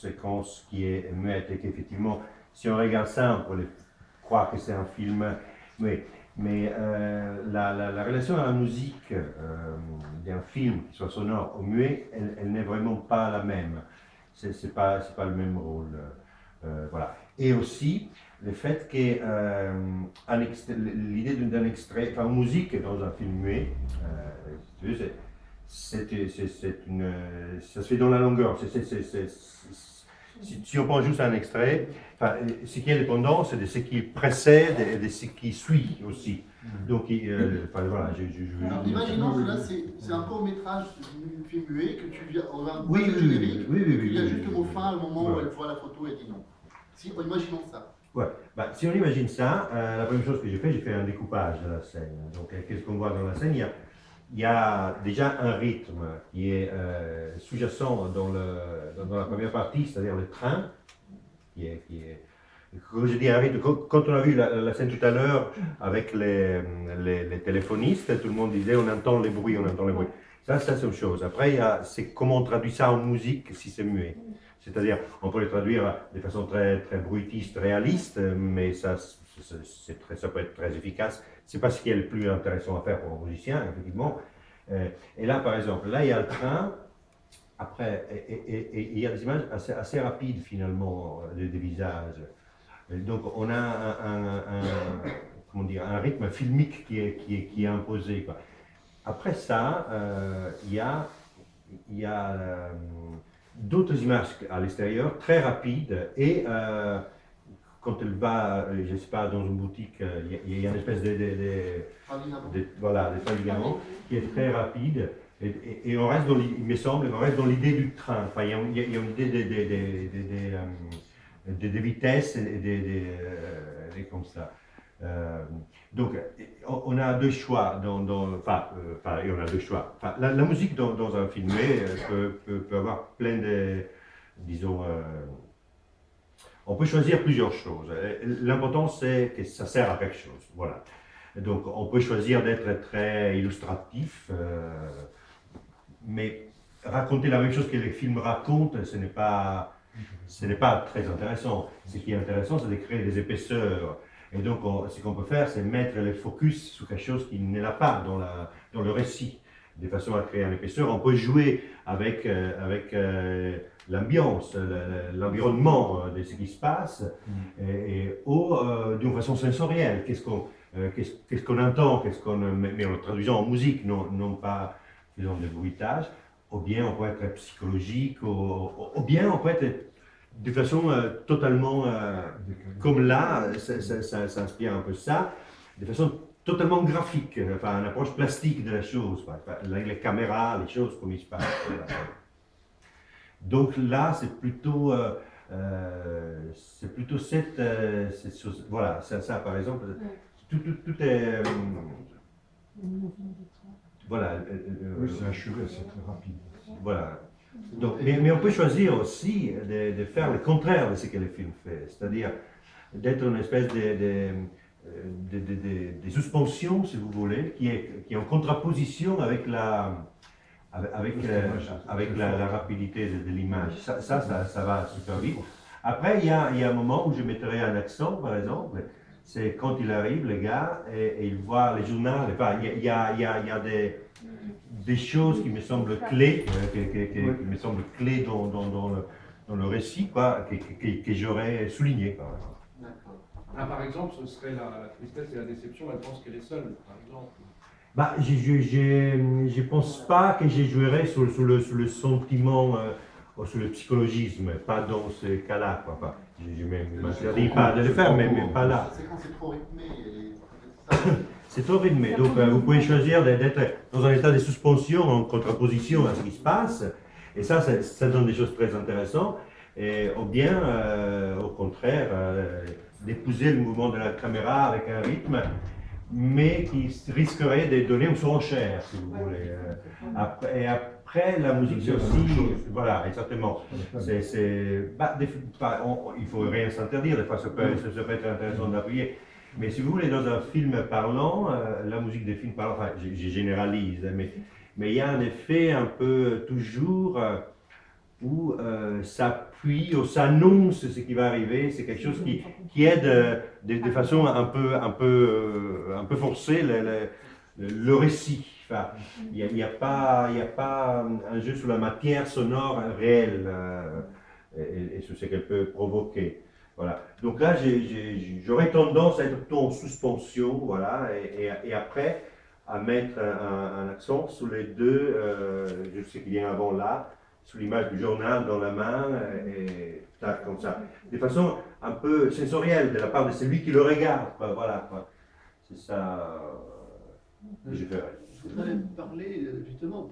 séquence qui est muette et qu'effectivement, si on regarde ça, on pourrait croire que c'est un film muet. Mais la relation à la musique d'un film, qu'il soit sonore ou muet, elle n'est vraiment pas la même. C'est pas le même rôle. Voilà. Et aussi, le fait que l'idée d'un extrait, enfin, musique dans un film muet, si tu veux, ça se fait dans la longueur. Si on prend juste un extrait, enfin, ce qui est dépendant, c'est de ce qui précède et de ce qui suit aussi. Donc, enfin, voilà, Alors, imaginons que là, c'est un court métrage du film muet, que tu viens, on va oui, le générique, il y a oui, juste le mot fin, le moment où ouais. elle voit la photo et elle dit non. Si, imaginons ça. Ouais. Bah, si on imagine ça, la première chose que j'ai fait un découpage de la scène. Donc, qu'est-ce qu'on voit dans la scène? Il y a déjà un rythme qui est sous-jacent dans la première partie, c'est-à-dire le train, quand je dis un rythme, quand on a vu la scène tout à l'heure avec les téléphonistes, tout le monde disait on entend les bruits, on entend les bruits. Ça c'est une chose. Après, c'est comment on traduit ça en musique si c'est muet. C'est-à-dire, on peut le traduire de façon très, très bruitiste, réaliste, mais ça peut être très efficace. C'est pas ce qui est le plus intéressant à faire pour un musicien, effectivement. Et là, par exemple, là, il y a le train, après, et il y a des images assez rapides, finalement, des visages. Et donc, on a comment dire, un rythme filmique qui est imposé, quoi. Après ça, il y a d'autres images à l'extérieur, très rapides, et quand elle va, je ne sais pas, dans une boutique, il y a une espèce voilà, des ligaments qui est très rapide, et on reste il me semble, on reste dans l'idée du train. Enfin, il y a une idée des vitesses et comme ça. Donc, on a deux choix. Enfin, on a deux choix. Enfin, la musique dans un film peut avoir plein de, disons, on peut choisir plusieurs choses. L'important, c'est que ça sert à quelque chose. Voilà. Donc, on peut choisir d'être très illustratif, mais raconter la même chose que les films racontent, ce n'est pas très intéressant. Ce qui est intéressant, c'est de créer des épaisseurs. Et donc, ce qu'on peut faire, c'est mettre le focus sur quelque chose qui n'est là pas dans le récit, de façon à créer une épaisseur. On peut jouer avec l'ambiance, l'environnement de ce qui se passe, ou d'une façon sensorielle. Qu'est-ce qu'on entend, mais en le traduisant en musique, non pas faisant de bruitage. Ou bien on peut être psychologique, ou bien on peut être de façon totalement, comme là, ça inspire un peu ça, de façon totalement graphique, enfin une approche plastique de la chose, les caméras, les choses comme il se passe. Voilà. Donc là, c'est plutôt cette chose, voilà, ça par exemple, tout est, voilà. Oui, c'est achevé, c'est très rapide. Voilà. Donc, mais on peut choisir aussi de faire le contraire de ce que le film fait, c'est-à-dire d'être une espèce de suspension, si vous voulez, qui est en contraposition avec la rapidité de l'image. Ça va super vite. Après, il y a un moment où je mettrai un accent, par exemple, c'est quand il arrive, le gars, et il voit les journaux. Enfin, il y a des choses qui me semblent clés, qui me semblent clés dans le récit, quoi, que j'aurais souligné. D'accord. Ah, par exemple, ce serait la tristesse et la déception, elle pense qu'elle est seule, par exemple. Bah, je pense pas que je jouerais sur le sentiment ou sur le psychologisme, pas dans ce cas-là, quoi. Enfin, je ne m'interdis pas de le faire, mais pas là. C'est quand c'est trop rythmé. C'est trop rythmé, donc vous pouvez choisir d'être dans un état de suspension en contraposition à ce qui se passe, et ça donne des choses très intéressantes, ou bien, au contraire, d'épouser le mouvement de la caméra avec un rythme, mais qui risquerait de donner une surenchère, si vous voulez. Et après, la musique, c'est aussi, voilà, exactement. Il faut rien s'interdire, des fois ça peut être intéressant d'appuyer. Mais si vous voulez, dans un film parlant, la musique des films parlants, enfin, je généralise, mais il y a un effet un peu toujours où s'appuie ou s'annonce ce qui va arriver. C'est quelque chose qui aide de façon un peu forcée le récit. Enfin, il n'y a pas un jeu sur la matière sonore réelle et sur ce qu'elle peut provoquer. Voilà. Donc là, j'aurais tendance à être plutôt en suspension, voilà, et après à mettre un accent sur les deux, je sais qu'il vient avant là, sur l'image du journal dans la main, et tac, comme ça. De façon un peu sensorielle de la part de celui qui le regarde, quoi, voilà, quoi. C'est ça que je ferais. Je voudrais parler justement